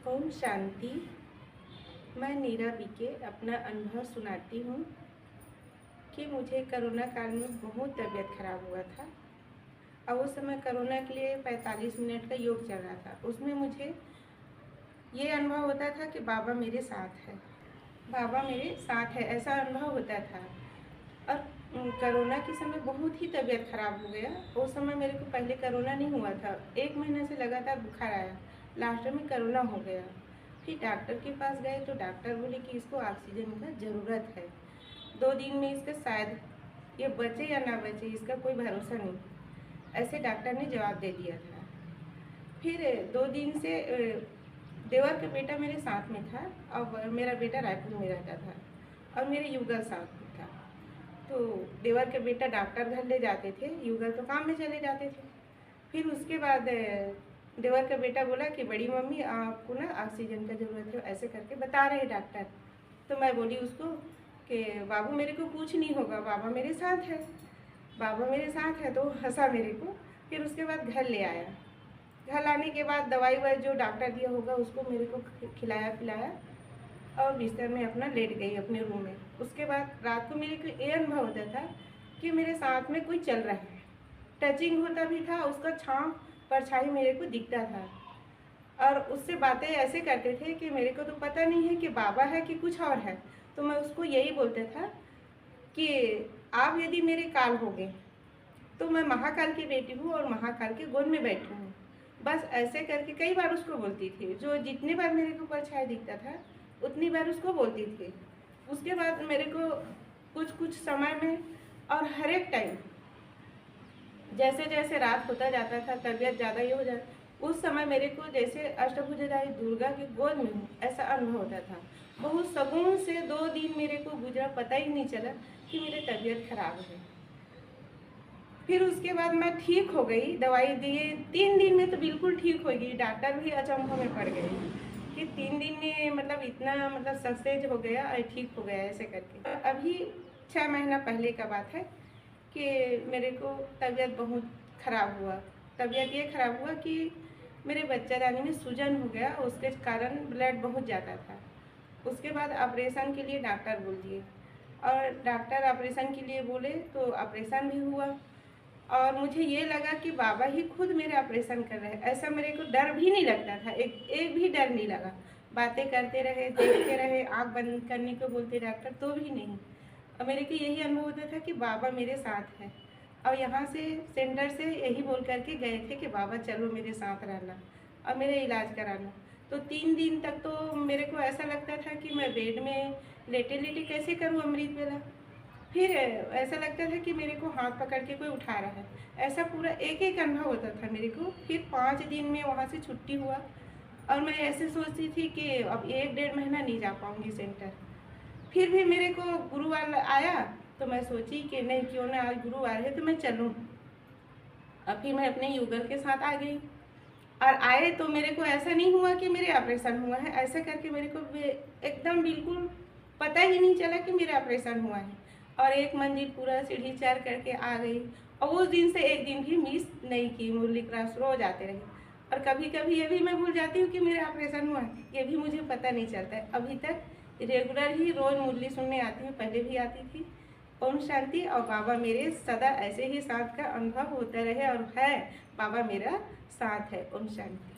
ओम शांति। मैं नीरा बीके अपना अनुभव सुनाती हूँ कि मुझे कोरोना काल में बहुत तबीयत खराब हुआ था और उस समय कोरोना के लिए 45 मिनट का योग चल रहा था। उसमें मुझे ये अनुभव होता था कि बाबा मेरे साथ है, बाबा मेरे साथ है, ऐसा अनुभव होता था। और कोरोना के समय बहुत ही तबीयत खराब हो गया। उस समय मेरे को पहले कोरोना नहीं हुआ था, 1 महीने से लगातार बुखार आया, लास्ट में कोरोना हो गया। फिर डॉक्टर के पास गए तो डॉक्टर बोले कि इसको ऑक्सीजन का ज़रूरत है, 2 दिन में इसका शायद ये बचे या ना बचे, इसका कोई भरोसा नहीं, ऐसे डॉक्टर ने जवाब दे दिया था। फिर 2 दिन से देवर का बेटा मेरे साथ में था और मेरा बेटा रायपुर में रहता था और मेरे युगल साथ में था। तो देवर के बेटा डॉक्टर घर ले जाते थे, युगल तो काम में चले जाते थे। फिर उसके बाद देवर का बेटा बोला कि बड़ी मम्मी आपको ना ऑक्सीजन का ज़रूरत है, ऐसे करके बता रहे डॉक्टर। तो मैं बोली उसको कि बाबू मेरे को कुछ नहीं होगा, बाबा मेरे साथ है, बाबा मेरे साथ है। तो हंसा मेरे को। फिर उसके बाद घर ले आया। घर लाने के बाद दवाई वाई जो डॉक्टर दिया होगा उसको मेरे को खिलाया पिलाया और बिस्तर में अपना लेट गई अपने रूम में। उसके बाद रात को मेरे को ये अनुभव होता था कि मेरे साथ में कोई चल रहा है, टचिंग होता भी था, उसका छाँव परछाई मेरे को दिखता था और उससे बातें ऐसे करते थे कि मेरे को तो पता नहीं है कि बाबा है कि कुछ और है। तो मैं उसको यही बोलता था कि आप यदि मेरे काल हो गए तो मैं महाकाल की बेटी हूँ और महाकाल के गोद में बैठी हूँ, बस ऐसे करके कई बार उसको बोलती थी। जो जितने बार मेरे को परछाई दिखता था उतनी बार उसको बोलती थी। उसके बाद मेरे को कुछ कुछ समय में और हर एक टाइम जैसे जैसे रात होता जाता था, तबीयत ज़्यादा ही हो जाती, उस समय मेरे को जैसे अष्टभुजाधारी दुर्गा की गोद में हूँ ऐसा अनुभव होता था। बहुत सुकून से 2 दिन मेरे को गुजरा, पता ही नहीं चला कि मेरी तबीयत खराब है। फिर उसके बाद मैं ठीक हो गई, दवाई दिए, 3 दिन में तो बिल्कुल ठीक हो गई। डॉक्टर भी अचंभव में पड़ गए कि 3 दिन में मतलब इतना मतलब सक्सेस हो गया और ठीक हो गया ऐसे करके। अभी 6 महीना पहले का बात है कि मेरे को तबीयत बहुत ख़राब हुआ। तबीयत ये ख़राब हुआ कि मेरे बच्चादानी में सूजन हो गया, उसके कारण ब्लड बहुत जाता था। उसके बाद ऑपरेशन के लिए डॉक्टर बोल दिए और डॉक्टर ऑपरेशन के लिए बोले तो ऑपरेशन भी हुआ और मुझे ये लगा कि बाबा ही खुद मेरे ऑपरेशन कर रहे हैं। ऐसा मेरे को डर भी नहीं लगता था, एक भी डर नहीं लगा। बातें करते रहे, देखते रहे, आँख बंद करने को बोलते डॉक्टर तो भी नहीं। और मेरे को यही अनुभव होता था कि बाबा मेरे साथ है और यहाँ से सेंटर से यही बोल करके गए थे कि बाबा चलो मेरे साथ रहना और मेरे इलाज कराना। तो 3 दिन तक तो मेरे को ऐसा लगता था कि मैं बेड में लेटे लेटे कैसे करूँ अमृत वेला। फिर ऐसा लगता था कि मेरे को हाथ पकड़ के कोई उठा रहा है, ऐसा पूरा एक एक अनुभव होता था मेरे को। फिर 5 दिन में वहाँ से छुट्टी हुआ और मैं ऐसे सोचती थी कि अब 1 डेढ़ महीना नहीं जा पाऊँगी सेंटर। फिर भी मेरे को गुरुवार आया तो मैं सोची कि नहीं, क्यों ना आज गुरुवार है तो मैं चलूँ। अब फिर मैं अपने युगल के साथ आ गई और आए तो मेरे को ऐसा नहीं हुआ कि मेरे ऑपरेशन हुआ है, ऐसे करके मेरे को एकदम बिल्कुल पता ही नहीं चला कि मेरा ऑपरेशन हुआ है और 1 मंजिल पूरा सीढ़ी चढ़ करके आ गई। और उस दिन से 1 दिन भी मिस नहीं की, मुरली क्लास रोज आते रहे। और कभी कभी ये भी मैं भूल जाती हूँ कि मेरा ऑपरेशन हुआ है, ये भी मुझे पता नहीं चलता है। अभी तक रेगुलर ही रोज़ मुरली सुनने आती हूँ, पहले भी आती थी। ओम शांति। और बाबा मेरे सदा ऐसे ही साथ का अनुभव होता रहे और है, बाबा मेरा साथ है। ओम शांति।